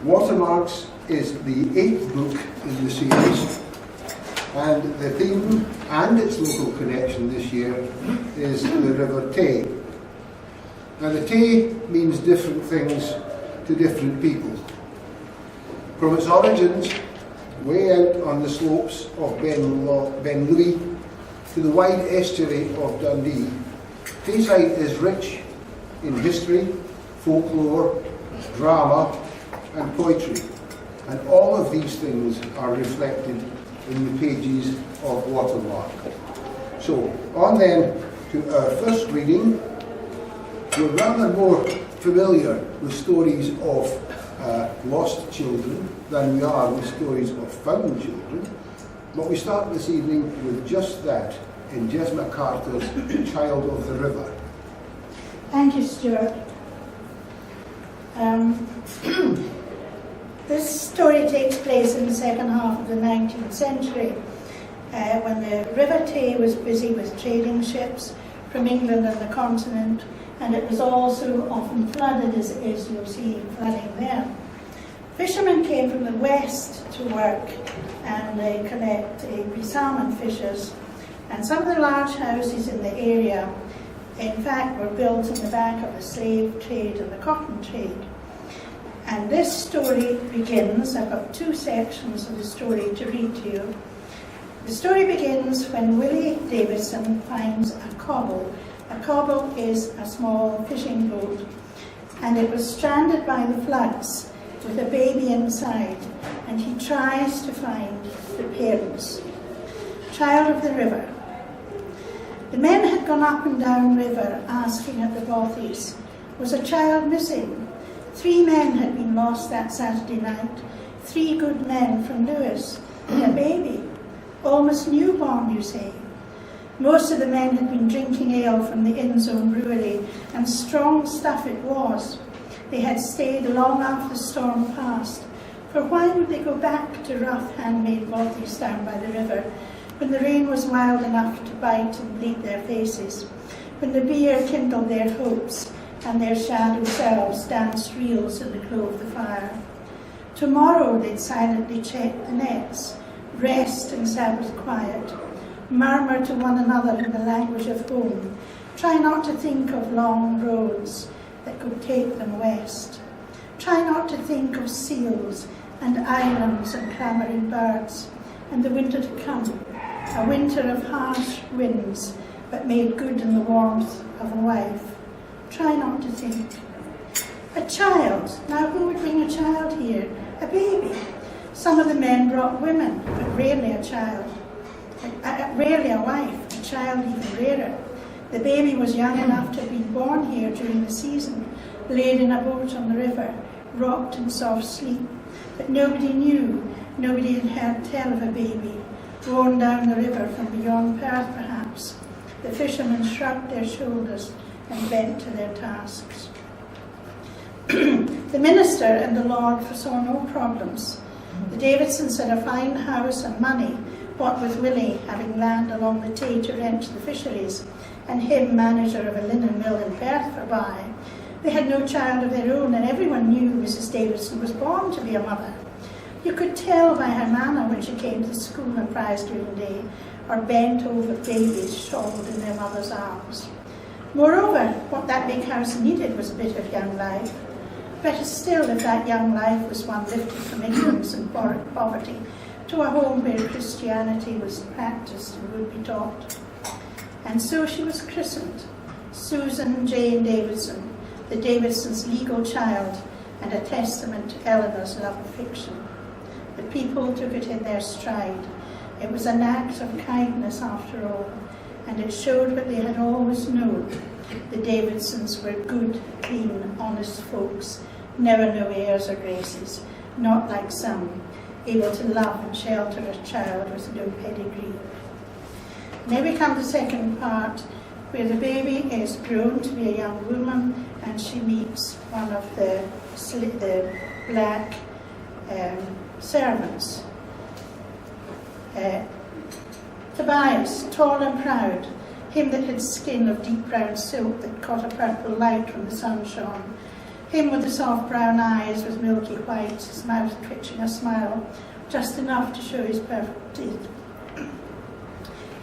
Watermarks is the 8th book in the series, and the theme and its local connection this year is the River Tay. Now the Tay means different things to different people. From its origins, way out on the slopes of Ben Louis to the wide estuary of Dundee, Tayside is rich in history, folklore, drama and poetry, and all of these things are reflected in the pages of Watermark. So, on then to our first reading. We're rather more familiar with stories of lost children than we are with stories of found children, but we start this evening with just that in Jess MacArthur's Child of the River. Thank you, Stuart. This story takes place in the second half of the 19th century, when the River Tay was busy with trading ships from England and the continent, and it was also often flooded, as you'll see flooding there. Fishermen came from the west to work and they be salmon fishers, and some of the large houses in the area, in fact, were built in the back of the slave trade and the cotton trade. And this story begins, I've got 2 sections of the story to read to you. The story begins when Willie Davidson finds a cobble. A cobble is a small fishing boat, and it was stranded by the floods with a baby inside, and he tries to find the parents. Child of the River. The men had gone up and down river asking at the bothies, was a child missing? 3 men had been lost that Saturday night, 3 good men from Lewis, and a baby, almost newborn, you say. Most of the men had been drinking ale from the in-zone brewery, and strong stuff it was. They had stayed long after the storm passed, for why would they go back to rough handmade bothies down by the river, when the rain was wild enough to bite and bleed their faces, when the beer kindled their hopes, and their shadow selves danced reels in the glow of the fire. Tomorrow they'd silently check the nets, rest in Sabbath quiet, murmur to one another in the language of home, try not to think of long roads that could take them west. Try not to think of seals and islands and clamouring birds, and the winter to come, a winter of harsh winds, but made good in the warmth of a wife. Try not to think. A child. Now who would bring a child here? A baby. Some of the men brought women, but rarely a child. Rarely a wife, a child even rarer. The baby was young enough to have been born here during the season, laid in a boat on the river, rocked in soft sleep. But nobody knew, nobody had heard tell of a baby, born down the river from beyond Perth perhaps. The fishermen shrugged their shoulders and bent to their tasks. The minister and the Lord foresaw no problems. The Davidsons had a fine house and money, what with Willie having land along the Tay to rent to the fisheries, and him manager of a linen mill in Perth forby. They had no child of their own, and everyone knew Mrs. Davidson was born to be a mother. You could tell by her manner when she came to school on Friday day, or bent over babies shawled in their mother's arms. Moreover, what that big house needed was a bit of young life. Better still if that young life was one lifted from ignorance and poverty to a home where Christianity was practiced and would be taught. And so she was christened, Susan Jane Davidson, the Davidsons' legal child, and a testament to Eleanor's love of fiction. The people took it in their stride. It was an act of kindness after all, and it showed what they had always known. The Davidsons were good, clean, honest folks, never no airs or graces, not like some, able to love and shelter a child with no pedigree. Now we come to the second part, where the baby is grown to be a young woman, and she meets one of the black servants. Tobias, tall and proud, him that had skin of deep brown silk that caught a purple light when the sun shone, Him with the soft brown eyes with milky whites, his mouth twitching a smile, just enough to show his perfect teeth.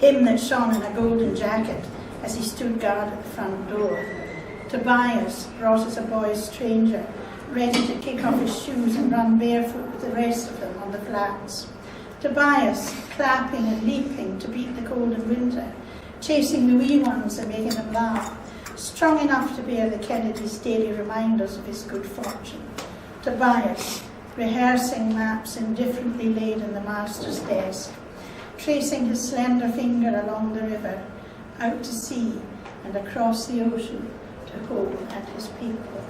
Him that shone in a golden jacket as he stood guard at the front door. Tobias, brought as a boy stranger, ready to kick off his shoes and run barefoot with the rest of them on the flats. Tobias, clapping and leaping to beat the cold in winter, chasing the wee ones and making them laugh, strong enough to bear the Kennedys' daily reminders of his good fortune. Tobias, rehearsing maps indifferently laid in the master's desk, tracing his slender finger along the river, out to sea and across the ocean to home and his people.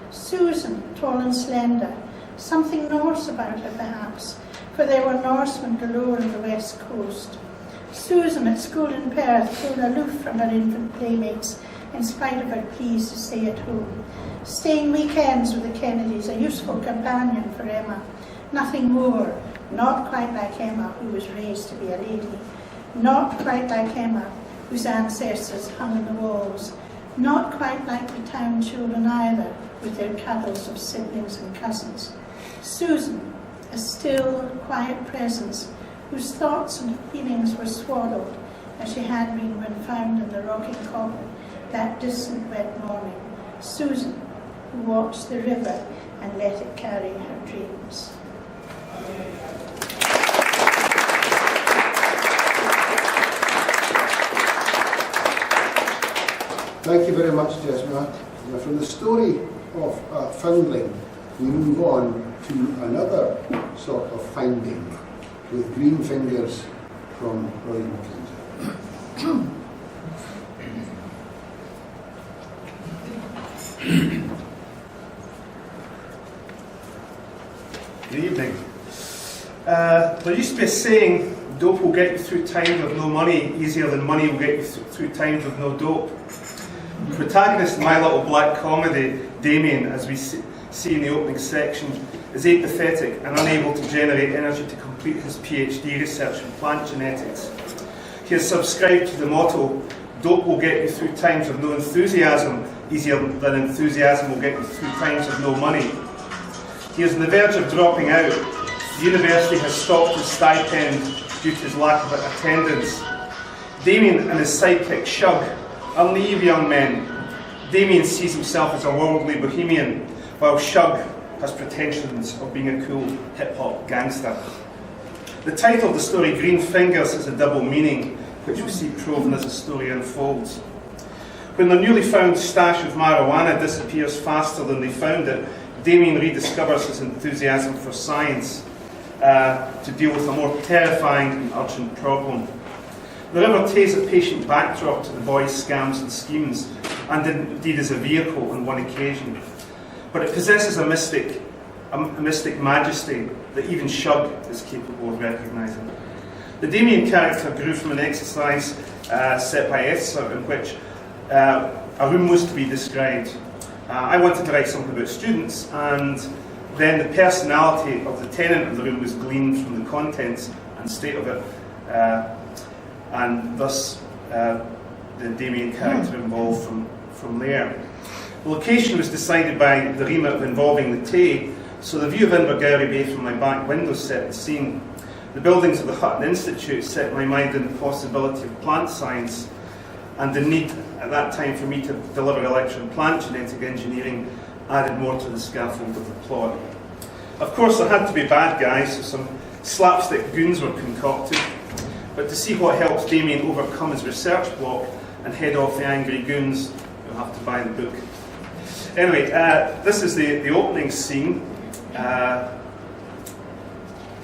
Susan, tall and slender, something Norse about her perhaps, for there were Norsemen galore on the west coast. Susan, at school in Perth, grown aloof from her infant playmates in spite of her pleas to stay at home, staying weekends with the Kennedys, a useful companion for Emma, nothing more, not quite like Emma, who was raised to be a lady, not quite like Emma, whose ancestors hung on the walls, not quite like the town children either, with their cuddles of siblings and cousins. Susan, a still, quiet presence, whose thoughts and feelings were swallowed, as she had been when found in the rocking cobble that distant wet morning. Susan, who watched the river and let it carry her dreams. Thank you very much, Jesma. Now, from the story of foundling, we move on to another sort of finding with green fingers from Roy Mackenzie. Good evening. There used to be a saying, dope will get you through times with no money easier than money will get you through times with no dope. The protagonist in My Little Black Comedy, Damien, as we see in the opening section, is apathetic and unable to generate energy to complete his PhD research in plant genetics. He has subscribed to the motto, dope will get you through times of no enthusiasm easier than enthusiasm will get you through times of no money. He is on the verge of dropping out. The university has stopped his stipend due to his lack of attendance. Damien and his sidekick Shug are naive young men. Damien sees himself as a worldly bohemian, while Shug has pretensions of being a cool hip-hop gangster. The title of the story, Green Fingers, has a double meaning, which we see proven as the story unfolds. When the newly found stash of marijuana disappears faster than they found it, Damien rediscovers his enthusiasm for science to deal with a more terrifying and urgent problem. The River Tay is a patient backdrop to the boys' scams and schemes, and indeed is a vehicle on one occasion. But it possesses a mystic majesty that even Shug is capable of recognising. The Damien character grew from an exercise set by Esther in which a room was to be described. I wanted to write something about students, and then the personality of the tenant of the room was gleaned from the contents and state of it, and thus the Damien character evolved from there. The location was decided by the remit involving the Tay, so the view of Invergowrie Bay from my back window set the scene. The buildings of the Hutton Institute set my mind in the possibility of plant science, and the need at that time for me to deliver a lecture in plant genetic engineering added more to the scaffold of the plot. Of course, there had to be bad guys, so some slapstick goons were concocted, but to see what helps Damien overcome his research block and head off the angry goons, you'll have to buy the book. Anyway, this is the opening scene,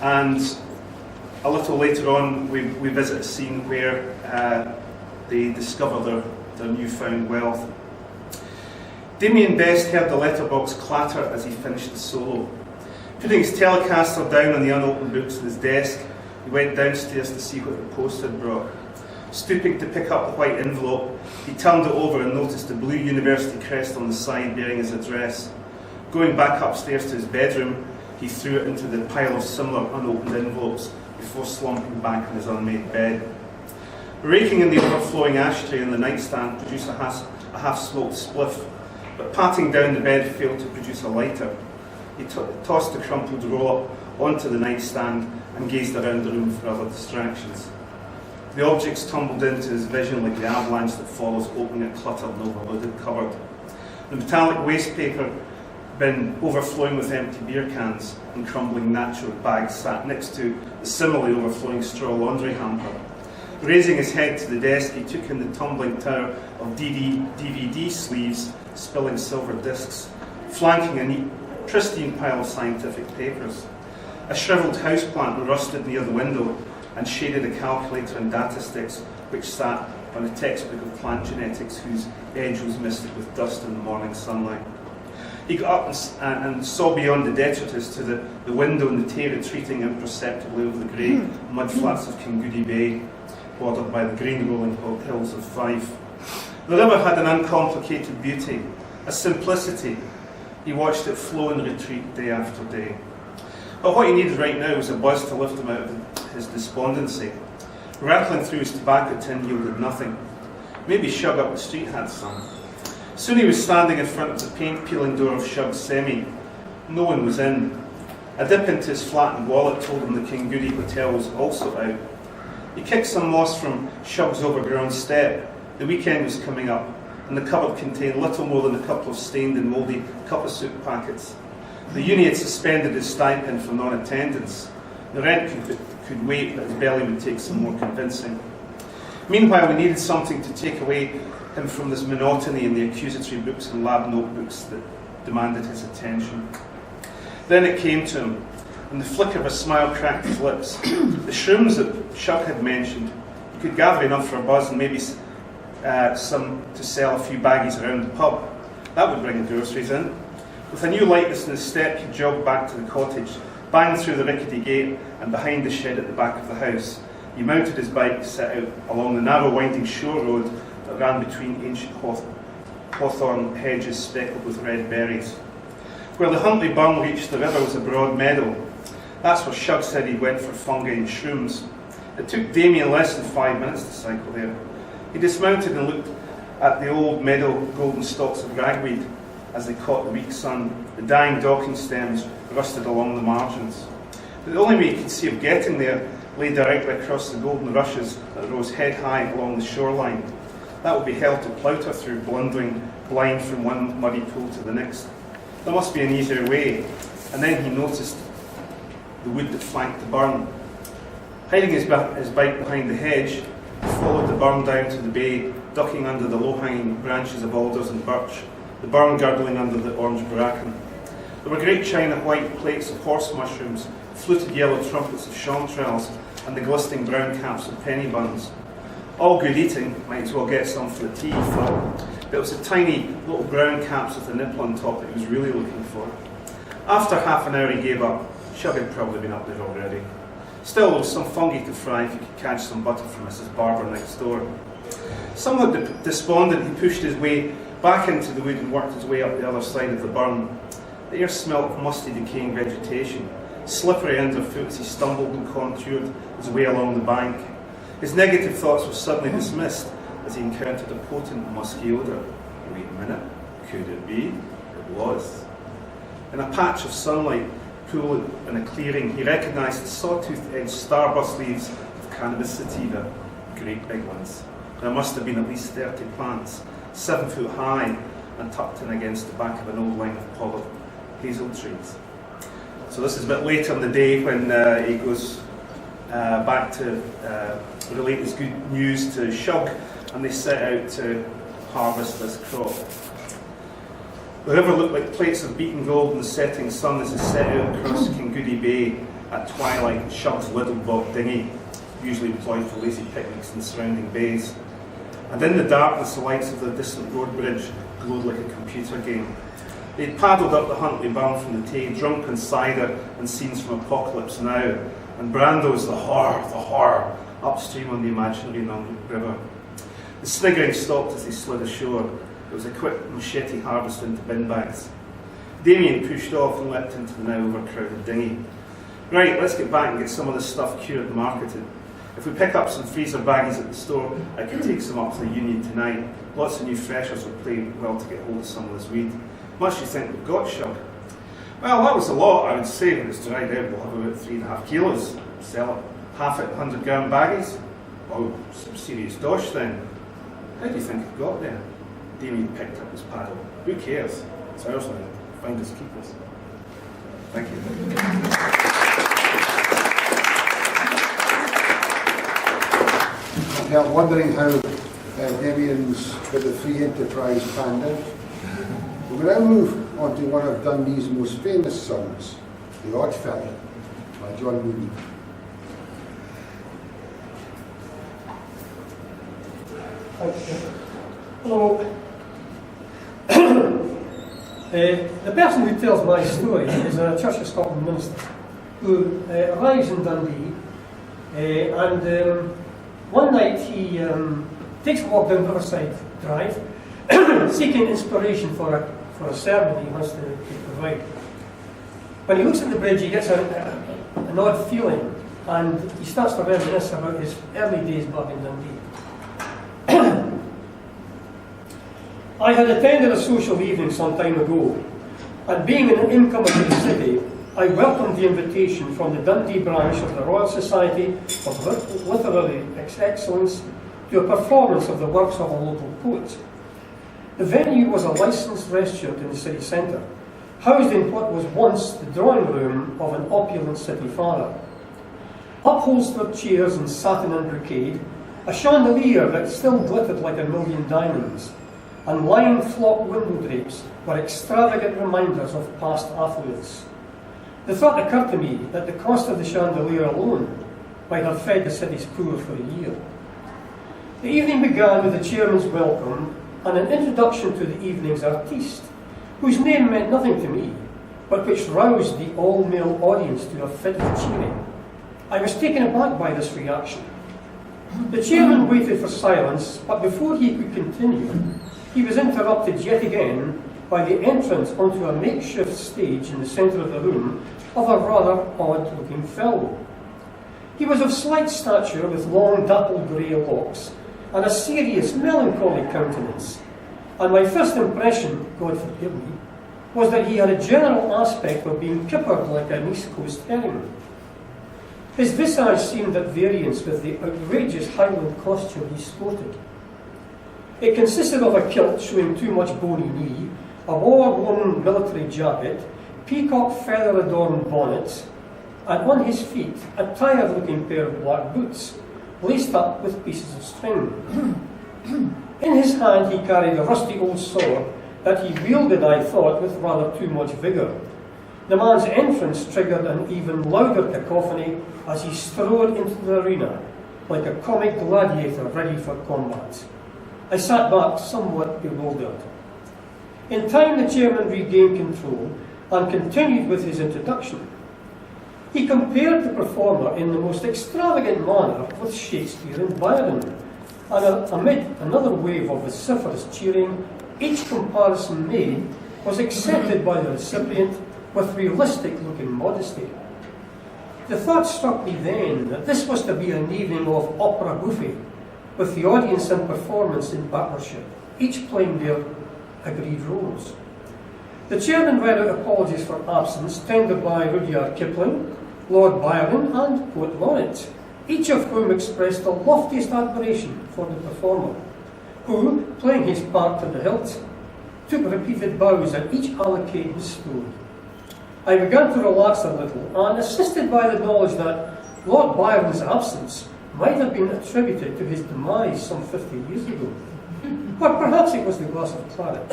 and a little later on we visit a scene where they discover their newfound wealth. Damien Best heard the letterbox clatter as he finished the solo. Putting his Telecaster down on the unopened books on his desk, he went downstairs to see what the post had brought. Stooping to pick up the white envelope, he turned it over and noticed a blue university crest on the side bearing his address. Going back upstairs to his bedroom, he threw it into the pile of similar unopened envelopes before slumping back on his unmade bed. Raking in the overflowing ashtray in the nightstand produced a half-smoked spliff, but patting down the bed failed to produce a lighter. He tossed the crumpled roll up onto the nightstand and gazed around the room for other distractions. The objects tumbled into his vision like the avalanche that follows opening a cluttered and overloaded cupboard. The metallic waste paper bin overflowing with empty beer cans and crumbling nacho bags sat next to the similarly overflowing straw laundry hamper. Raising his head to the desk, he took in the tumbling tower of DVD sleeves, spilling silver discs, flanking a neat, pristine pile of scientific papers. A shriveled houseplant rusted near the window and shaded a calculator and data sticks which sat on a textbook of plant genetics whose edge was misted with dust in the morning sunlight. He got up and saw beyond the detritus to the window and the Tay retreating imperceptibly over the grey mudflats of Kingoody Bay, bordered by the green rolling hills of Fife. The river had an uncomplicated beauty, a simplicity. He watched it flow and retreat day after day. But what he needed right now was a buzz to lift him out of his despondency. Rattling through his tobacco tin yielded nothing. Maybe Shug up the street had some. Soon he was standing in front of the paint-peeling door of Shug's semi. No one was in. A dip into his flattened wallet told him the Kingoody Hotel was also out. He kicked some moss from Shug's overgrown step. The weekend was coming up, and the cupboard contained little more than a couple of stained and mouldy cup of soup packets. The uni had suspended his stipend for non-attendance. The rent could wait, but his belly would take some more convincing. Meanwhile, we needed something to take away him from this monotony in the accusatory books and lab notebooks that demanded his attention. Then it came to him, and the flicker of a smile cracked his lips. The shrooms that Shug had mentioned, he could gather enough for a buzz and maybe some to sell a few baggies around the pub. That would bring the groceries in. With a new lightness in his step, he jogged back to the cottage, banged through the rickety gate and behind the shed at the back of the house. He mounted his bike to set out along the narrow winding shore road that ran between ancient hawthorn hedges speckled with red berries. Where the Huntley Burn reached the river was a broad meadow. That's where Shug said he went for fungi and shrooms. It took Damien less than 5 minutes to cycle there. He dismounted and looked at the old meadow golden stalks of ragweed as they caught the weak sun. The dying docking stems rusted along the margins. But the only way he could see of getting there lay directly across the golden rushes that rose head high along the shoreline. That would be hell to plouter through, blundering blind from one muddy pool to the next. There must be an easier way. And then he noticed the wood that flanked the burn. Hiding his bike behind the hedge, he followed the burn down to the bay, ducking under the low-hanging branches of alders and birch, the burn gurgling under the orange bracken. There were great china white plates of horse mushrooms, fluted yellow trumpets of chanterelles, and the glistening brown caps of penny buns. All good eating, might as well get some for the tea, he thought. But it was the tiny little brown caps with the nipple on top that he was really looking for. After half an hour he gave up. Shug had probably been up there already. Still, there was some fungi to fry if he could catch some butter from Mrs. Barber next door. Somewhat despondent, he pushed his way back into the wood and worked his way up the other side of the burn. The air smelt of musty, decaying vegetation, slippery underfoot as he stumbled and contoured his way along the bank. His negative thoughts were suddenly dismissed as he encountered a potent musky odour. Wait a minute, could it be? It was. In a patch of sunlight, pool in a clearing, he recognised the sawtooth-edged starburst leaves of cannabis sativa, great big ones. There must have been at least 30 plants, 7 foot high and tucked in against the back of an old line of pollard hazel trees. So this is a bit later in the day when he goes back to relate his good news to Shug, and they set out to harvest this crop. The river looked like plates of beaten gold in the setting sun as it set out across Kingoody Bay at twilight in Shug's little bob dinghy, usually employed for lazy picnics in surrounding bays. And in the darkness, the lights of the distant road bridge glowed like a computer game. They'd paddled up the Huntley Burn from the Tay, drunk on cider and scenes from Apocalypse Now, and Brando's the horror, upstream on the imaginary river. The sniggering stopped as they slid ashore. It was a quick machete harvest into bin bags. Damien pushed off and leapt into the now overcrowded dinghy. Right, let's get back and get some of this stuff cured and marketed. If we pick up some freezer baggies at the store, I could take some up to the Union tonight. Lots of new freshers will play well to get hold of some of this weed. Much do you think we've got, Shug? Well, that was a lot, I would say. When it's dried out, we'll have about 3.5 kilos. Sell it half at 100-gram baggies. Oh, some serious dosh then. How do you think it got there? Damien picked up his paddle. Who cares? It's ours now. Find us keepers. Thank you. I'm wondering how Damien's with the free enterprise panned out. We will now move on to one of Dundee's most famous songs, The Odd Fellow, by John Moody. Hello. The person who tells my story is a Church of Scotland minister who arrives in Dundee and one night he takes a walk down Riverside Drive seeking inspiration for a sermon he wants to provide. When he looks at the bridge he gets an odd feeling and he starts to reminisce about his early days back in Dundee. I had attended a social evening some time ago, and being an incomer to the city, I welcomed the invitation from the Dundee branch of the Royal Society of Literary Excellence to a performance of the works of a local poet. The venue was a licensed restaurant in the city centre, housed in what was once the drawing room of an opulent city father. Upholstered chairs in satin and brocade, a chandelier that still glittered like 1,000,000 diamonds, and lined flock window drapes were extravagant reminders of past affluence. The thought occurred to me that the cost of the chandelier alone might have fed the city's poor for a year. The evening began with the chairman's welcome and an introduction to the evening's artiste, whose name meant nothing to me, but which roused the all-male audience to a fit of cheering. I was taken aback by this reaction. The chairman waited for silence, but before he could continue, he was interrupted yet again by the entrance onto a makeshift stage in the centre of the room of a rather odd-looking fellow. He was of slight stature with long dappled grey locks and a serious, melancholy countenance, and my first impression, God forgive me, was that he had a general aspect of being kippered like an East Coast herring. His visage seemed at variance with the outrageous Highland costume he sported. It consisted of a kilt showing too much bony knee, a war-worn military jacket, peacock feather-adorned bonnet, and on his feet a tired-looking pair of black boots, laced up with pieces of string. In his hand he carried a rusty old sword that he wielded, I thought, with rather too much vigour. The man's entrance triggered an even louder cacophony as he strode into the arena, like a comic gladiator ready for combat. I sat back somewhat bewildered. In time the chairman regained control and continued with his introduction. He compared the performer in the most extravagant manner with Shakespeare and Byron, and amid another wave of vociferous cheering, each comparison made was accepted by the recipient with realistic-looking modesty. The thought struck me then that this was to be an evening of opera bouffe, with the audience and performance in partnership, each playing their agreed roles. The chairman read out apologies for absence tendered by Rudyard Kipling, Lord Byron and Poet Laureate, each of whom expressed the loftiest admiration for the performer, who, playing his part to the hilt, took repeated bows at each allocated bestowed. I began to relax a little, and assisted by the knowledge that Lord Byron's absence might have been attributed to his demise some 50 years ago. Or perhaps it was the glass of claret.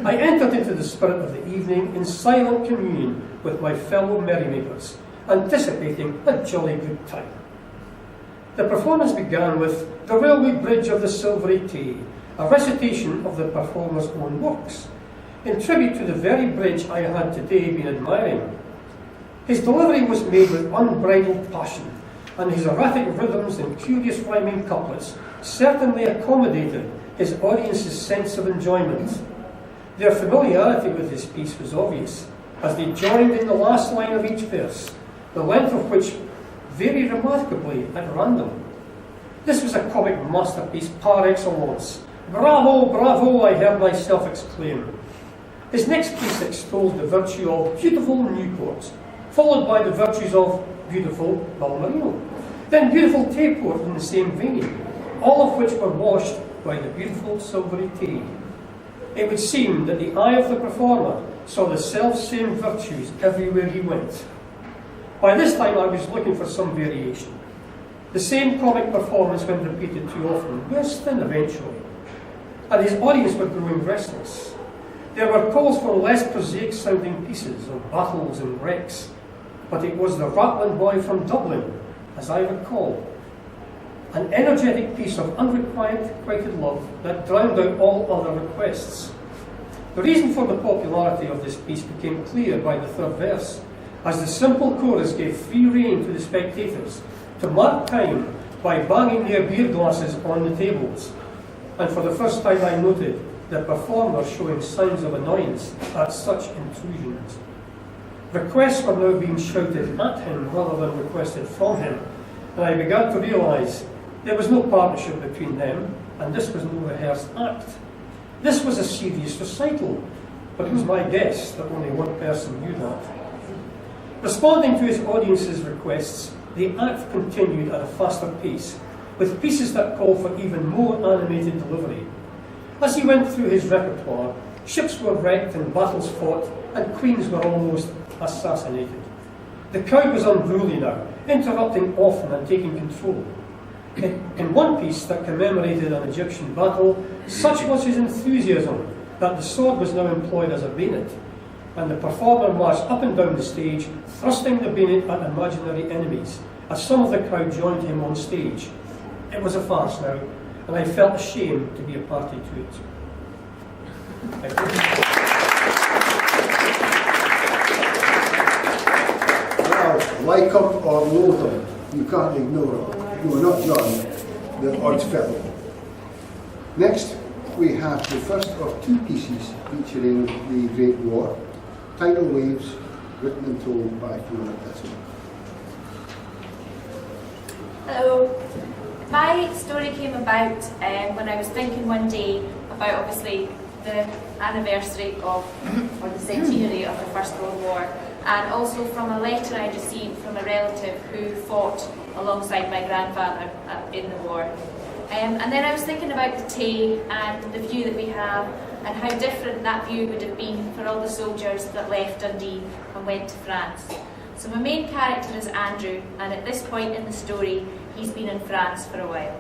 I entered into the spirit of the evening in silent communion with my fellow merrymakers, anticipating a jolly good time. The performance began with The Railway Bridge of the Silvery Tay, a recitation of the performer's own works, in tribute to the very bridge I had today been admiring. His delivery was made with unbridled passion, and his erratic rhythms and curious rhyming couplets certainly accommodated his audience's sense of enjoyment. Their familiarity with his piece was obvious, as they joined in the last line of each verse, the length of which varied remarkably at random. This was a comic masterpiece par excellence. Bravo, bravo, I heard myself exclaim. His next piece extolled the virtue of beautiful Newport, followed by the virtues of beautiful Balmerino, then beautiful Tayport in the same vein, all of which were washed by the beautiful silvery Tay. It would seem that the eye of the performer saw the self-same virtues everywhere he went. By this time I was looking for some variation. The same comic performance, when repeated too often, burst in eventually, and his audience were growing restless. There were calls for less prosaic-sounding pieces of battles and wrecks, but it was the Rattling Boy from Dublin, as I recall, an energetic piece of unrequited love that drowned out all other requests. The reason for the popularity of this piece became clear by the third verse, as the simple chorus gave free rein to the spectators to mark time by banging their beer glasses on the tables. And for the first time I noted the performer showing signs of annoyance at such intrusions. Requests were now being shouted at him rather than requested from him, and I began to realise there was no partnership between them, and this was no rehearsed act. This was a serious recital, but it was my guess that only one person knew that. Responding to his audience's requests, the act continued at a faster pace, with pieces that called for even more animated delivery. As he went through his repertoire, ships were wrecked and battles fought, and queens were almost assassinated. The crowd was unruly now, interrupting often and taking control. In one piece that commemorated an Egyptian battle, such was his enthusiasm that the sword was now employed as a bayonet, and the performer marched up and down the stage, thrusting the bayonet at imaginary enemies, as some of the crowd joined him on stage. It was a farce now, and I felt ashamed to be a party to it. Well, like them or loathe them, you can't ignore them. No, not John, the odd fellow. Next, we have the first of two pieces featuring the Great War, Tidal Waves, written and told by Fiona Thistle. Hello. My story came about when I was thinking one day about obviously the anniversary of, or the centenary of the First World War, and also from a letter I received from a relative who fought alongside my grandfather in the war. And then I was thinking about the Tay and the view that we have, and how different that view would have been for all the soldiers that left Dundee and went to France. So my main character is Andrew, and at this point in the story, he's been in France for a while.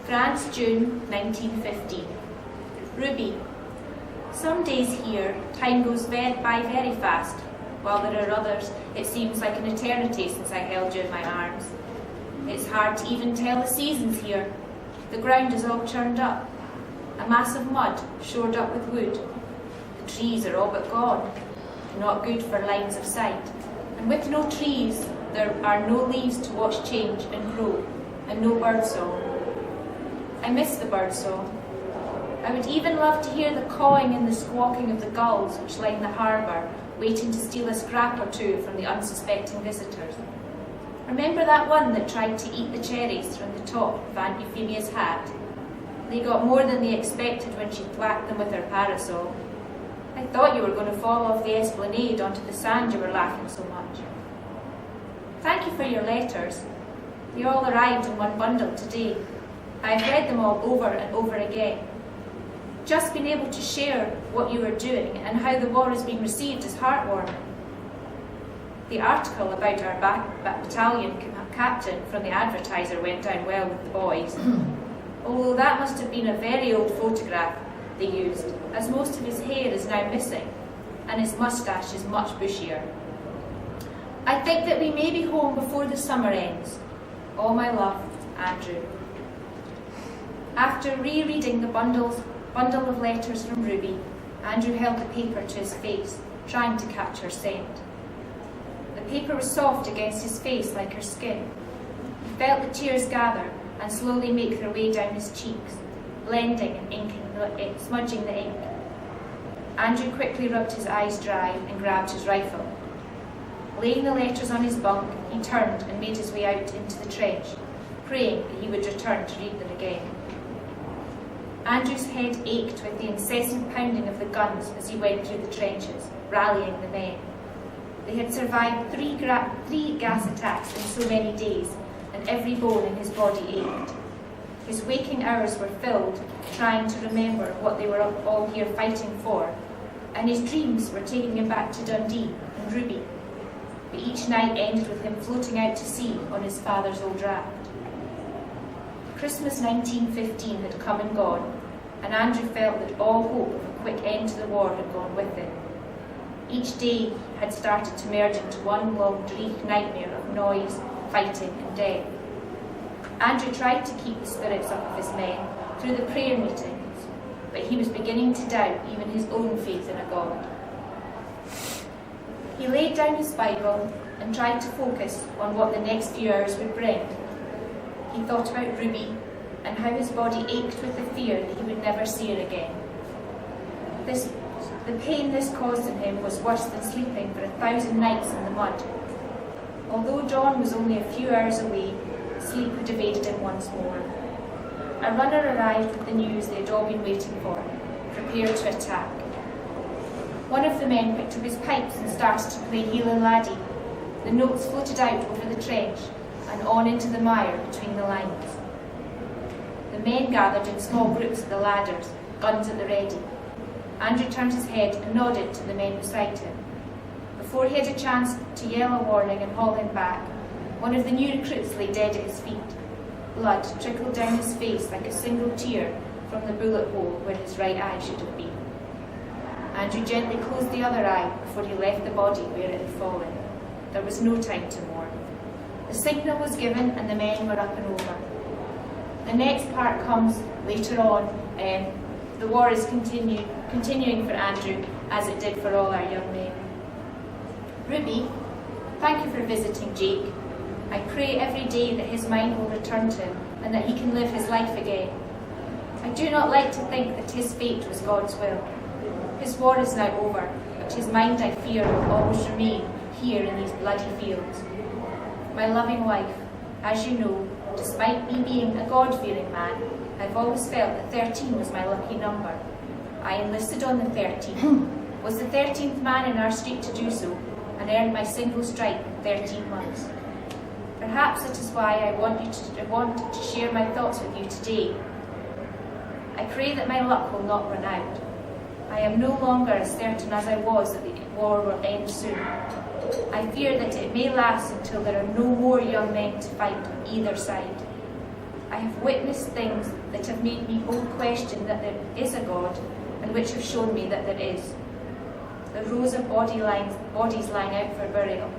France, June 1915. Ruby. Some days here, time goes by very fast, while there are others, it seems like an eternity since I held you in my arms. It's hard to even tell the seasons here. The ground is all churned up, a mass of mud shored up with wood. The trees are all but gone, not good for lines of sight. And with no trees, there are no leaves to watch change and grow, and no birdsong. I miss the birdsong. I would even love to hear the cawing and the squawking of the gulls which line the harbour, waiting to steal a scrap or two from the unsuspecting visitors. Remember that one that tried to eat the cherries from the top of Aunt Euphemia's hat? They got more than they expected when she thwacked them with her parasol. I thought you were going to fall off the esplanade onto the sand, you were laughing so much. Thank you for your letters. They all arrived in one bundle today. I've read them all over and over again. Just being able to share what you are doing and how the war is being received is heartwarming. The article about our battalion captain from the Advertiser went down well with the boys, although that must have been a very old photograph they used, as most of his hair is now missing and his moustache is much bushier. I think that we may be home before the summer ends. All my love, Andrew. After rereading the bundle of letters from Ruby, Andrew held the paper to his face, trying to catch her scent. The paper was soft against his face like her skin. He felt the tears gather and slowly make their way down his cheeks, blending and smudging the ink. Andrew quickly rubbed his eyes dry and grabbed his rifle. Laying the letters on his bunk, he turned and made his way out into the trench, praying that he would return to read them again. Andrew's head ached with the incessant pounding of the guns as he went through the trenches, rallying the men. They had survived three gas attacks in so many days, and every bone in his body ached. His waking hours were filled trying to remember what they were all here fighting for, and his dreams were taking him back to Dundee and Ruby. But each night ended with him floating out to sea on his father's old raft. Christmas 1915 had come and gone, and Andrew felt that all hope of a quick end to the war had gone with it. Each day had started to merge into one long, bleak nightmare of noise, fighting and death. Andrew tried to keep the spirits up of his men through the prayer meetings, but he was beginning to doubt even his own faith in a God. He laid down his Bible and tried to focus on what the next few hours would bring. He thought about Ruby and how his body ached with the fear that he would never see her again. The pain this caused in him was worse than sleeping for 1,000 nights in the mud. Although dawn was only a few hours away, sleep had evaded him once more. A runner arrived with the news they had all been waiting for, prepared to attack. One of the men picked up his pipes and started to play Heelan Laddie. The notes floated out over the trench and on into the mire between the lines. The men gathered in small groups at the ladders, guns at the ready. Andrew turned his head and nodded to the men beside him. Before he had a chance to yell a warning and haul him back, one of the new recruits lay dead at his feet. Blood trickled down his face like a single tear from the bullet hole where his right eye should have been. Andrew gently closed the other eye before he left the body where it had fallen. There was no time to mourn. The signal was given and the men were up and over. The next part comes later on. The war is continuing for Andrew as it did for all our young men. Ruby, thank you for visiting Jake. I pray every day that his mind will return to him and that he can live his life again. I do not like to think that his fate was God's will. His war is now over, but his mind, I fear, will always remain here in these bloody fields. My loving wife, as you know, despite me being a God-fearing man, I've always felt that 13 was my lucky number. I enlisted on the 13th, was the 13th man in our street to do so, and earned my single stripe in 13 months. Perhaps that is why I want to share my thoughts with you today. I pray that my luck will not run out. I am no longer as certain as I was that the war will end soon. I fear that it may last until there are no more young men to fight on either side. I have witnessed things that have made me both question that there is a God and which have shown me that there is. The rows of bodies lying out for burial,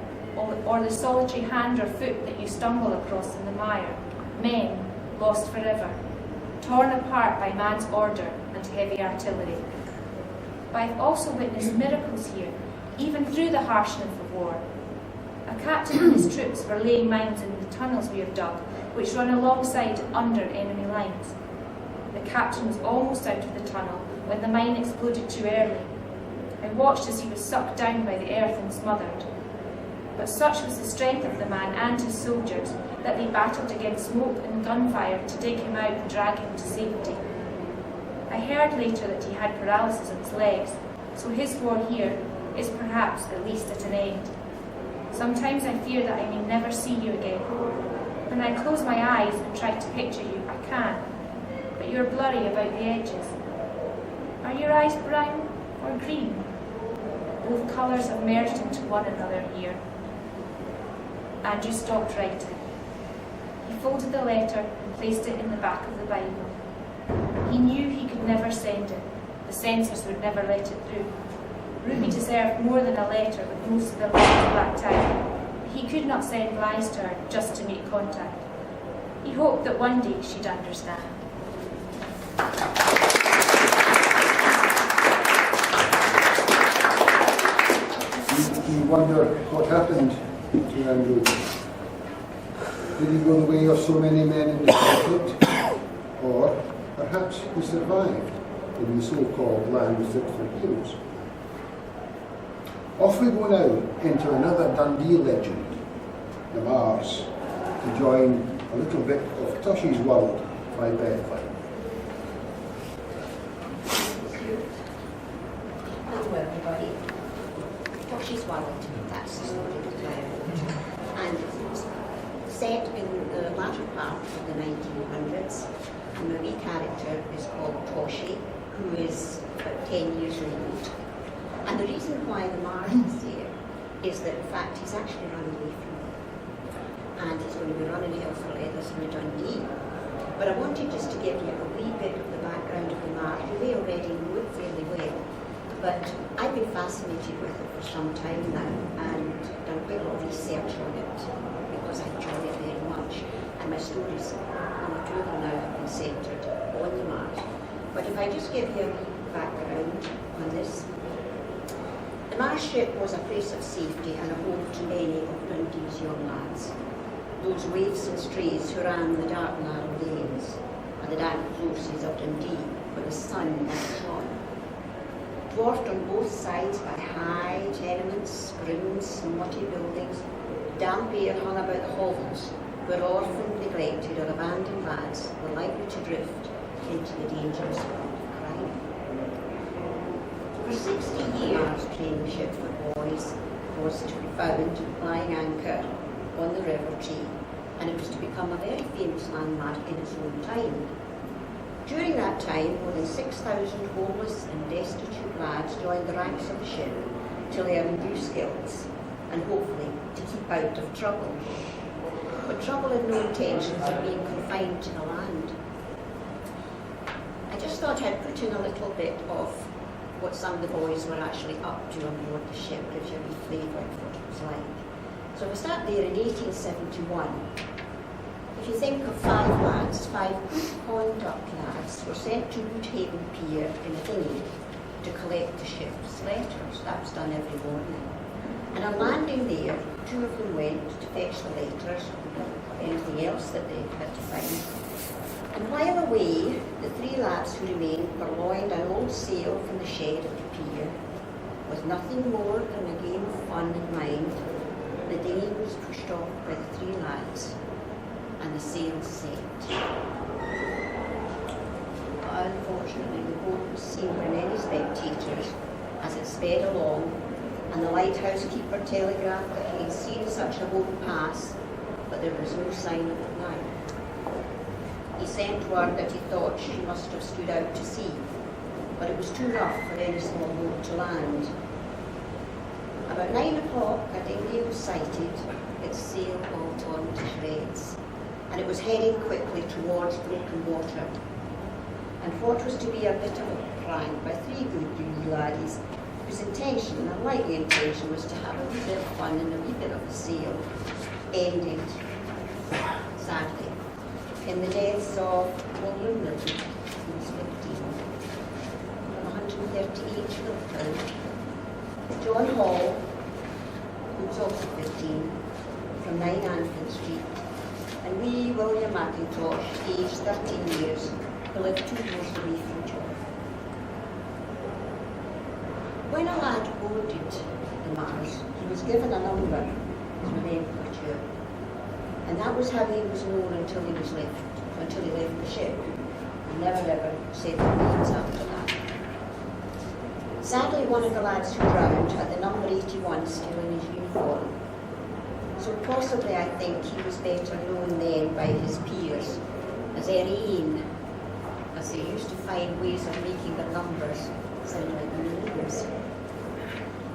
or the solitary hand or foot that you stumble across in the mire, men lost forever, torn apart by man's order and heavy artillery. But I've also witnessed miracles here, even through the harshness of war. A captain and his troops were laying mines in the tunnels we have dug, which run alongside and under enemy lines. The captain was almost out of the tunnel when the mine exploded too early. I watched as he was sucked down by the earth and smothered. But such was the strength of the man and his soldiers that they battled against smoke and gunfire to dig him out and drag him to safety. I heard later that he had paralysis in his legs, so his war here is perhaps at least at an end. Sometimes I fear that I may never see you again. When I close my eyes and try to picture you, I can, but you're blurry about the edges. Are your eyes brown or green? Both colours have merged into one another here. Andrew stopped writing. He folded the letter and placed it in the back of the Bible. He knew he could never send it. The censors would never let it through. Ruby deserved more than a letter with most of the letters blacked out. He could not send lies to her just to make contact. He hoped that one day she'd understand. You wonder what happened to Andrew. Did he go the way of so many men in the conflict? Or perhaps he survived in the so-called land fit for heroes. Off we go now into another Dundee legend, the Mars, to join a little bit of Tushy's World by Beth Flynn. Hello everybody. Tushy's World, that's the story that I wrote. And it's set in the latter part of the 1900s. And the wee character is called Toshi, who is about 10 years old. And the reason why the Mars is there is that in fact he's actually run away from them. And he's going to be running hell for leathers in Dundee. But I wanted just to give you a wee bit of the background of the Mars. You may already know it fairly well. But I've been fascinated with it for some time now and done quite a lot of research on it because I enjoy it very much. And my stories, the two of them now have been centred on the Mars. But if I just give you a wee background on this. The Mars ship was a place of safety and a home to many of Dundee's young lads. Those waifs and strays who ran the dark narrow lanes and the dank closes of Dundee where the sun shone. Dwarfed on both sides by high tenements, rooms and muddy buildings, damp air hung about the hovels where orphaned, neglected or abandoned lads were likely to drift into the dangerous world of crime. For 60 years, training ship for boys was to be found lying anchor on the River Tree, and it was to become a very famous landmark in its own time. During that time, more than 6,000 homeless and destitute lads joined the ranks of the ship to learn new skills and hopefully to keep out of trouble. But trouble had no intentions of being confined to the land. I just thought I'd put in a little bit of what some of the boys were actually up to on board the ship, gives you a wee flavour of what it was like. So we start there in 1871. If you think of 5 lads, 5 good conduct lads were sent to Woodhaven Pier in a dinghy to collect the ship's letters. That was done every morning. And on landing there, 2 of them went to fetch the letters, anything else that they had to find. And while away, the 3 lads who remained purloined an old sail from the shed at the pier. With nothing more than a game of fun in mind, the dinghy was pushed off by the 3 lads, and the sail set. Unfortunately, the boat was seen by many spectators as it sped along, and the lighthouse keeper telegraphed that he had seen such a boat pass, but there was no sign of it now. He sent word that he thought she must have stood out to sea, but it was too rough for any small boat to land. About 9 o'clock, a dinghy was sighted, its sail all torn to shreds, and it was heading quickly towards broken water. And what was to be a bit of a prank by 3 good wee laddies, whose intention, and unlikely intention, was to have a wee bit of fun and a wee bit of a sail, ended, sadly, in the deaths of William Milton, who was 15, from 138 Philiptown, John Hall, who was also 15, from 9 Anfield Street, and wee William McIntosh, aged 13 years, who lived 2 doors away from John. When a lad boarded the Mars, he was given a number as nomenclature, and that was how he was known until he left the ship, and never ever said their names after that. Sadly, one of the lads who drowned had the number 81 still in his uniform, so possibly I think he was better known then by his peers as Irene, as they used to find ways of making their numbers sound like their names.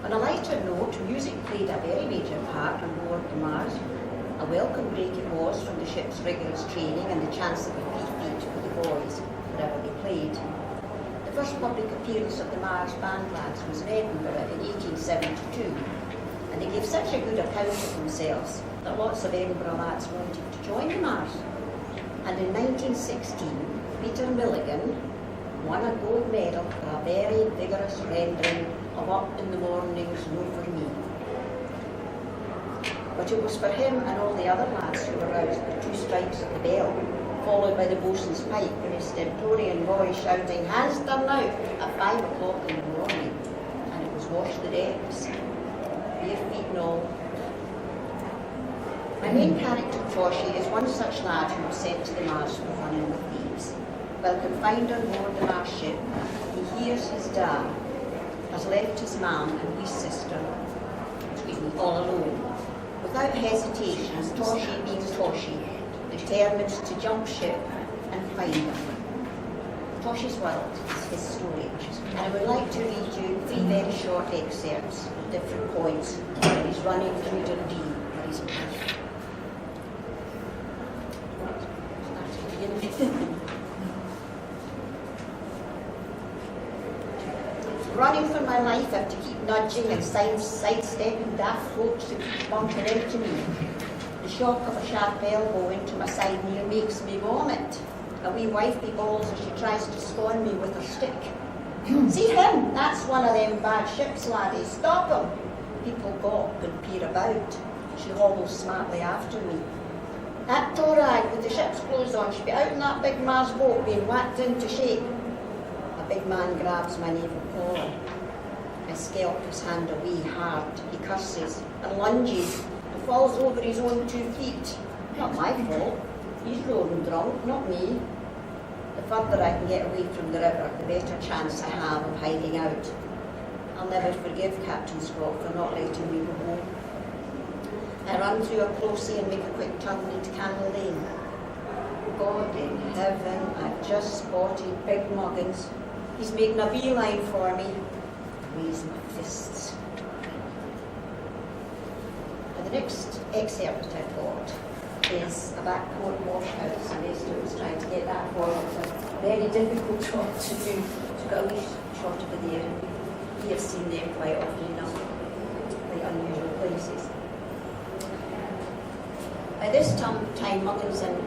On a lighter note, music played a very major part on board the Mars. A welcome break it was from the ship's rigorous training and the chance of a free feat for the boys wherever they played. The first public appearance of the Mars band lads was in Edinburgh in 1872, and they gave such a good account of themselves that lots of Edinburgh lads wanted to join the Mars. And in 1916, Peter Milligan won a gold medal for a very vigorous rendering of Up in the Mornings, No For Me. But it was for him and all the other lads who were roused by 2 strikes of the bell, followed by the boatswain's pipe and his stentorian voice shouting, "Hands done out," at 5 o'clock in the morning, and it was wash the decks, bare feet and all. My main character, Toshi, is one such lad who was sent to the Mars for running with thieves. While confined on board the Mars ship, he hears his dad has left his mum and his sister, all alone. Without hesitation, Toshi, being Toshi, determines to jump ship and find them. Toshi's World is his story, and I would like to read you 3 very short excerpts at different points when he's running through Dundee for his life. Running for my life, I have to keep nudging and sidestepping daft folks who keep bumping into me. The shock of a sharp elbow into my side near makes me vomit. A wee wifey bawls as she tries to scorn me with her stick. See him? That's one of them bad ships, laddie. Stop him! People gawp and peer about. She hobbles smartly after me. That tow rag with the ship's clothes on should be out in that big Mars boat being whacked into shape. A big man grabs my navel collar. I scalp his hand away hard. He curses and lunges and falls over his own 2 feet. Not my fault. He's roaring drunk, not me. The further I can get away from the river, the better chance I have of hiding out. I'll never forgive Captain Scott for not letting me go home. I run through a closey and make a quick turn into Candle Lane. God in heaven, I've just spotted Big Muggins. He's making a beeline for me. I raise my fists. And the next excerpt I got is a backcourt washhouse, and Esther was trying to get that for us. It's a very difficult job to do. She's got a wee shot over there. We have seen them quite often enough, quite unusual places. By this time, Muggins and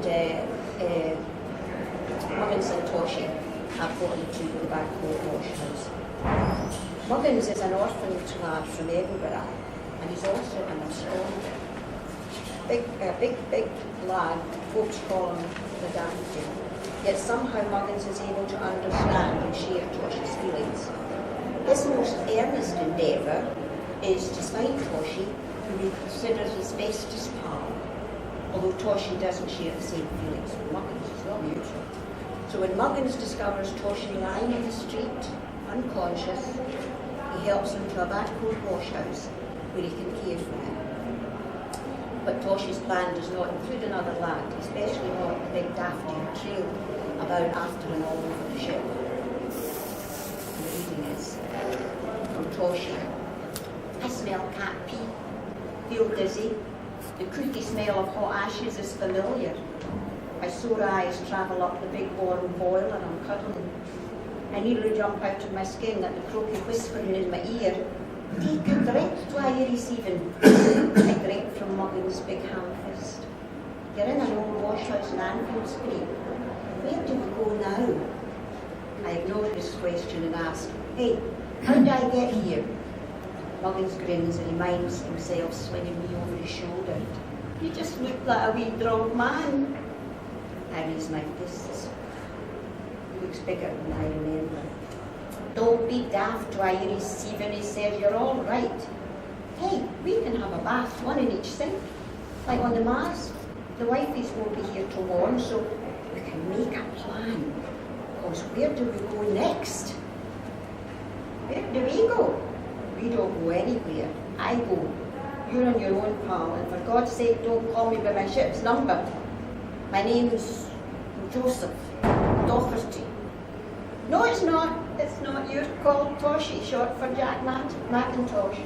Toshi have gotten to the backcourt washhouse. Muggins is an orphaned lad from Edinburgh, and he's also an astronomer. Big lad, folks call him the Dundee. Yet somehow Muggins is able to understand and share Toshi's feelings. His most earnest endeavour is to find Toshi, whom he considers his bestest pal, although Toshi doesn't share the same feelings with Muggins, it's not usual. So when Muggins discovers Toshi lying in the street, unconscious, he helps him to a backcourt washhouse where he can care for him. But Toshi's plan does not include another lad, especially not the big dafty who trailed about after and all over the ship. And the reading is from Toshi. I smell cat pee, feel dizzy. The creaky smell of hot ashes is familiar. My sore eyes travel up the big warm boil and I'm cuddling. I nearly jump out of my skin at the croaky whispering in my ear. Take a drink, why you're receiving. I drink from Muggins' big hand fist. You're in an old washhouse in Anfield Street. Where do we go now? I ignore his question and ask, hey, how did I get here? Muggins grins and reminds himself, swinging me over his shoulder. You just look like a wee drunk man. I raise my fists. He looks bigger than I remember. Don't be daft, why you're receiving, he says, you're all right. Hey, we can have a bath, one in each sink. Like on the Mars, the wifeys won't be here till morn, so we can make a plan. Because where do we go next? Where do we go? We don't go anywhere. I go. You're on your own, pal, and for God's sake, don't call me by my ship's number. My name's Joseph Doherty. No, it's not. It's not. You're called Toshi, short for Jack Macintosh.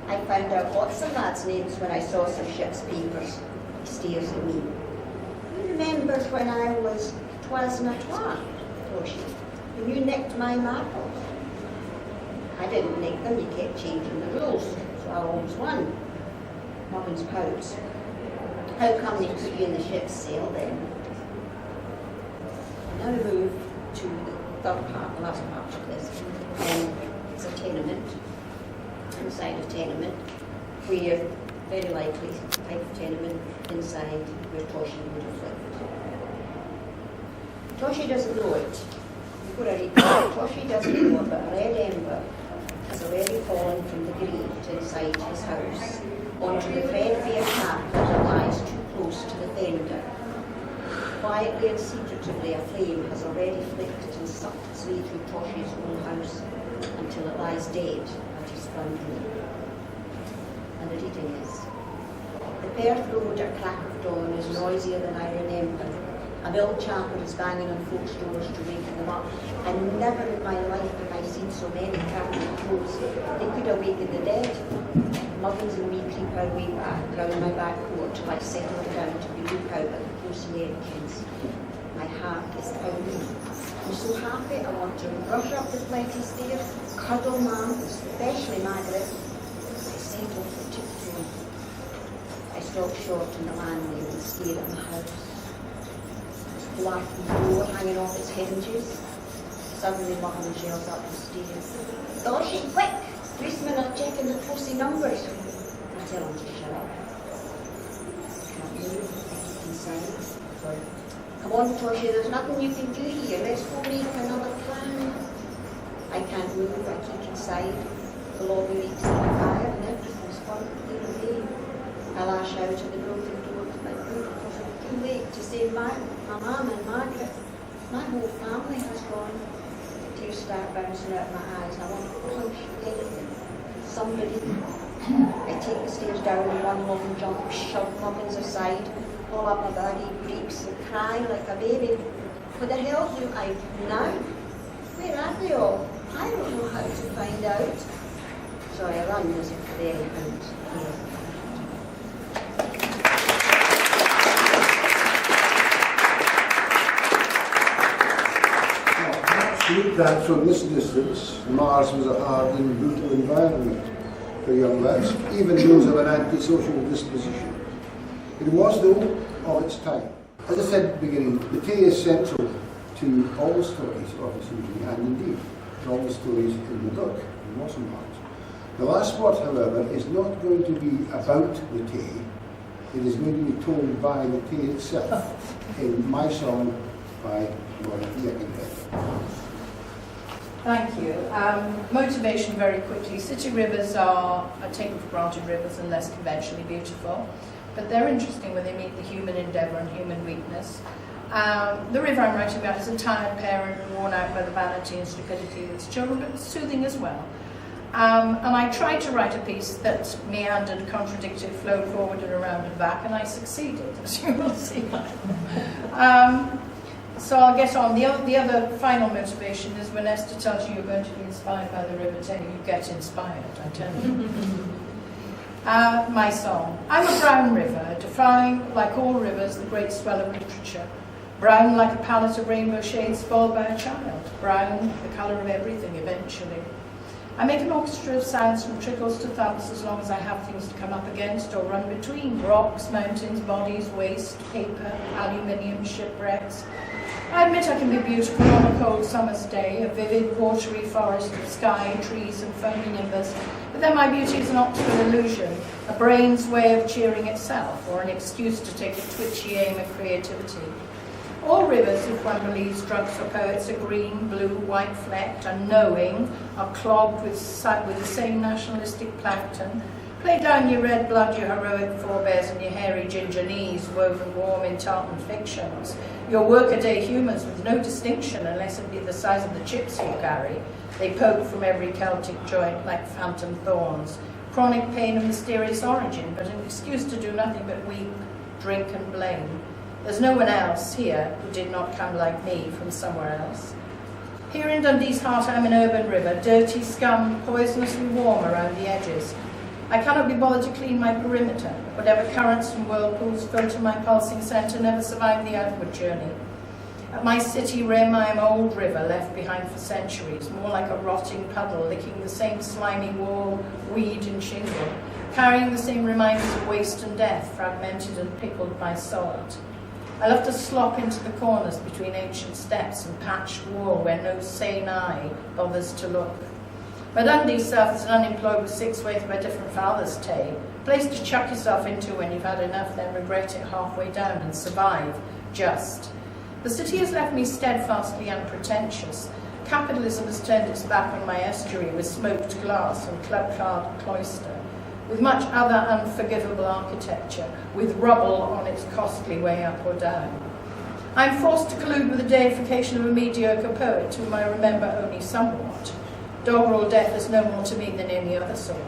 I found out lots of lads' names when I saw some ship's papers. He stares at me. You remember when I was twas na twa, Toshi, when you nicked my marbles? I didn't nick them, you kept changing the rules, so I always won. Muggins pouts. How come they put you in the ship's sail then? Now we move to the third part, the last part of this. It's a tenement, inside a tenement, where very likely type of tenement inside where Toshi would have lived. Toshi doesn't know it. Before I read that, Toshi doesn't know it, but red ember has already fallen from the grate inside his house, onto the threadbare carpet that lies too close to the fender. Quietly and secretively, a flame has already flicked and sucked its way through Tosh's whole house until it lies dead at his front door. And the reading is: the Perth Road at crack of dawn is noisier than I remember. A mill chapel is banging on folks' doors to wake them up, and never in my life have I seen so many curtains closed. They could awaken the dead. Muggins and me creep our way back round my back porch till I settle down to be look out at the closely entrance. My heart is pounding. I'm so happy I want to rush up the flighty stairs, cuddle Mum, especially Margaret. I set off for tiptoe. I stop short in the landing and stare at my house. Black door hanging off its hinges. Suddenly Mum yells up the stairs. Doshi, quick! Policemen are checking the posse numbers. I tell him to shut up. Can't move, I keep inside. Come on, Toshi, there's nothing you can do here. Let's go make another plan. I can't move, I keep inside. The lobby reeks like fire and everything's fun clear away. I lash out at the broken door with my boot because it's too late to save my mum and Margaret. My whole family has gone. Tears start bouncing out my eyes. I want to punch anything. Somebody. I take the stairs down in one long jump, shove Muggins aside, pull up my baggy breeks and cry like a baby. What the hell do I do now? Where are they all? I don't know how to find out. So I run as if they out here. Looked at from this distance, Mars was a hard and brutal environment for young lads, even those of an antisocial disposition. It was, though, of its time. As I said at the beginning, the Tay is central to all the stories of the season, and indeed to all the stories in the book, in Watermarks. The last part, however, is not going to be about the Tay. It is going to be told by the Tay itself in my song by Laura Yeckenhead. Thank you. Motivation very quickly. City rivers are taken for granted rivers and less conventionally beautiful, but they're interesting when they meet the human endeavour and human weakness. The river I'm writing about is a tired parent worn out by the vanity and stupidity of its children, but it's soothing as well. And I tried to write a piece that meandered, contradicted, flowed forward and around and back, and I succeeded, as you will see. So I'll get on. The other final motivation is when Esther tells you you're going to be inspired by the river Tay, you get inspired, I tell you. My song. I'm a brown river, defying, like all rivers, the great swell of literature. Brown like a palette of rainbow shades spoiled by a child. Brown, the colour of everything, eventually. I make an orchestra of sounds from trickles to thumps as long as I have things to come up against or run between. Rocks, mountains, bodies, waste, paper, aluminium, shipwrecks. I admit I can be beautiful on a cold summer's day, a vivid, watery forest of sky, trees and foamy nimbus, but then my beauty is an optical illusion, a brain's way of cheering itself, or an excuse to take a twitchy aim at creativity. All rivers, if one believes drunks or poets, are green, blue, white-flecked, and knowing, are clogged with the same nationalistic plankton. Play down your red blood, your heroic forebears, and your hairy ginger knees, woven warm in tartan fictions. Your workaday humans with no distinction unless it be the size of the chips you carry. They poke from every Celtic joint like phantom thorns. Chronic pain of mysterious origin, but an excuse to do nothing but weep, drink and blame. There's no one else here who did not come like me from somewhere else. Here in Dundee's heart I'm an urban river, dirty scum, poisonously warm around the edges. I cannot be bothered to clean my perimeter. Whatever currents and whirlpools filter my pulsing centre never survive the outward journey. At my city rim I am old river left behind for centuries, more like a rotting puddle licking the same slimy wall, weed and shingle, carrying the same reminders of waste and death, fragmented and pickled by salt. I love to slop into the corners between ancient steps and patched wall where no sane eye bothers to look. My Dundee self is an unemployed with 6 ways by different fathers' Tay, a place to chuck yourself into when you've had enough, then regret it halfway down and survive, just. The city has left me steadfastly unpretentious. Capitalism has turned its back on my estuary with smoked glass and club-card cloister. with much other unforgivable architecture, with rubble on its costly way up or down. I'm forced to collude with the deification of a mediocre poet whom I remember only somewhat. Doggerel death is no more to me than any other sort.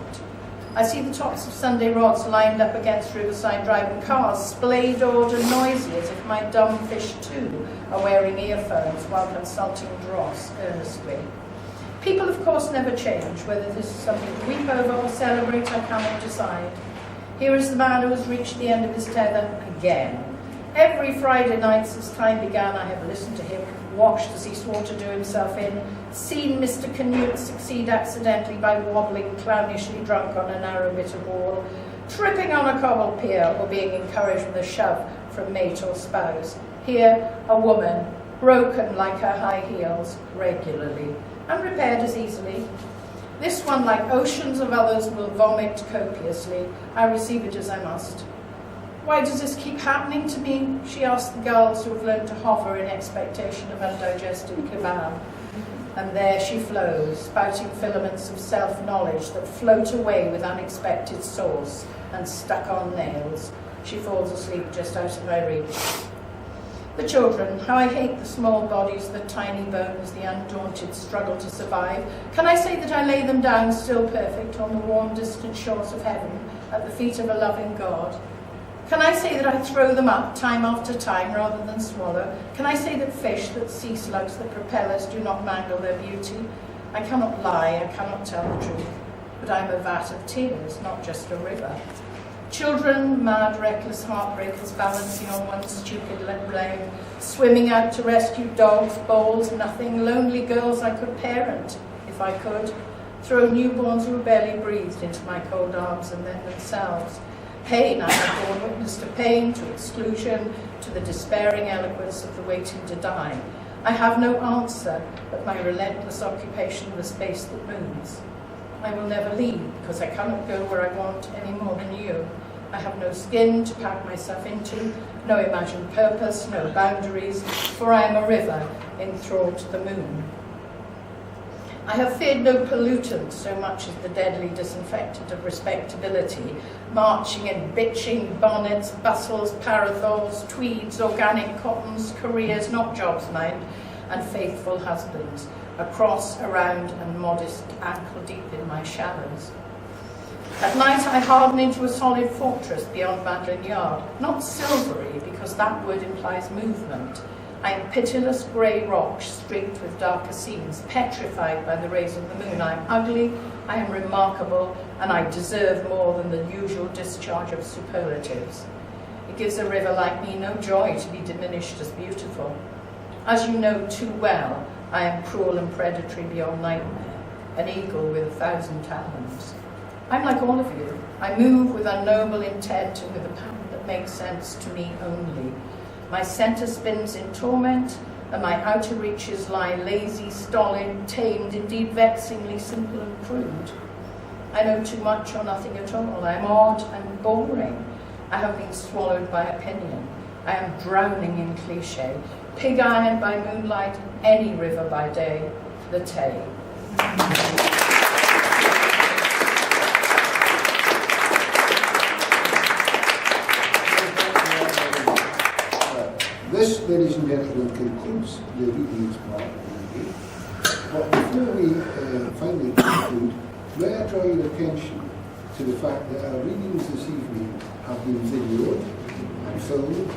I see the tops of Sunday rods lined up against Riverside Drive and cars, splayed-oared and noisy, as if my dumb fish too are wearing earphones while consulting dross earnestly. People, of course, never change. Whether this is something to weep over or celebrate, I cannot decide. Here is the man who has reached the end of his tether again. Every Friday night since time began, I have listened to him, watched as he swore to do himself in, seen Mr. Canute succeed accidentally by wobbling clownishly drunk on a narrow bit of wall, tripping on a cobbled pier, or being encouraged with a shove from mate or spouse. Here, a woman, broken like her high heels, regularly, and repaired as easily. This one, like oceans of others, will vomit copiously. I receive it as I must. Why does this keep happening to me? She asked the girls who have learned to hover in expectation of undigested kebab. And there she flows, spouting filaments of self-knowledge that float away with unexpected sauce and stuck on nails. She falls asleep just out of my reach. The children, how I hate the small bodies, the tiny bones, the undaunted struggle to survive. Can I say that I lay them down still perfect on the warm distant shores of heaven at the feet of a loving God? Can I say that I throw them up time after time rather than swallow? Can I say that fish, that sea slugs, that propellers do not mangle their beauty? I cannot lie, I cannot tell the truth, but I'm a vat of tears, not just a river. Children, mad, reckless heartbreakers balancing on one stupid blame, swimming out to rescue dogs, bowls, nothing, lonely girls I could parent, if I could, throw newborns who barely breathed into my cold arms and then themselves. Pain, I have borne witness to pain, to exclusion, to the despairing eloquence of the waiting to die. I have no answer but my relentless occupation of the space that moves. I will never leave, because I cannot go where I want any more than you. I have no skin to pack myself into, no imagined purpose, no boundaries, for I am a river enthralled to the moon. I have feared no pollutant so much as the deadly disinfectant of respectability, marching in bitching bonnets, bustles, parasols, tweeds, organic cottons, careers, not jobs, mind, and faithful husbands, across, around, and modest, ankle deep in my shallows. At night I harden into a solid fortress beyond Madeline Yard, not silvery, because that word implies movement. I am pitiless grey rock streaked with darker scenes, petrified by the rays of the moon. I am ugly, I am remarkable, and I deserve more than the usual discharge of superlatives. It gives a river like me no joy to be diminished as beautiful. As you know too well, I am cruel and predatory beyond nightmare, an eagle with 1,000 talons. I'm like all of you. I move with unknowable intent and with a pattern that makes sense to me only. My centre spins in torment, and my outer reaches lie lazy, stolid, tamed, indeed vexingly simple and crude. I know too much or nothing at all. I am odd and boring. I have been swallowed by opinion. I am drowning in cliché, pig-ironed by moonlight, any river by day, the Tay. This, ladies and gentlemen, concludes the readings part of the day. But before we finally conclude, may I draw your attention to the fact that our readings this evening have been videoed and filmed.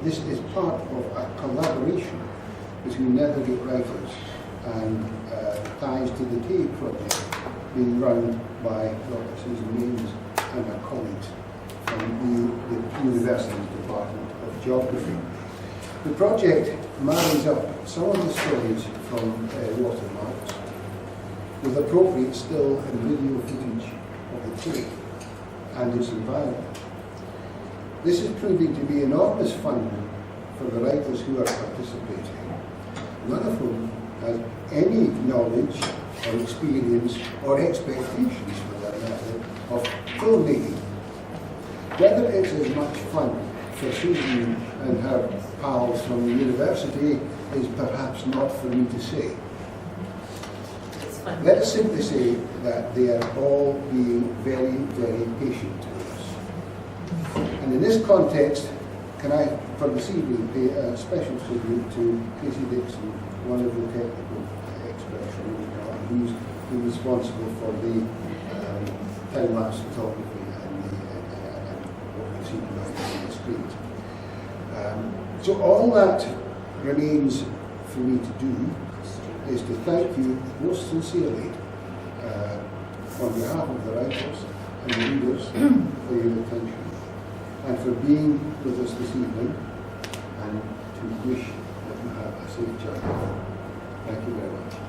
This is part of a collaboration between Nethergate writers and Ties to the Tay project being run by Dr. Susan Mains and her colleagues from the University's Department of Geography. The project marries up some of the stories from Watermarks with appropriate still and video footage of the Tay and its environment. This is proving to be enormous fun for the writers who are participating, none of whom has any knowledge or experience or expectations, for that matter, of filmmaking. Whether it's as much fun for Susan and her pals from the university is perhaps not for me to say. It's Let us simply say that they are all being very, very patient to us. And in this context, can I, for this evening, pay a special tribute to Casey Dixon, one of the technical experts from who's been responsible for the time-lapse photography and what we've seen on the screen. So all that remains for me to do is to thank you most sincerely on behalf of the writers and the readers for your attention and for being with us this evening, and to wish that you have a safe journey. Thank you very much.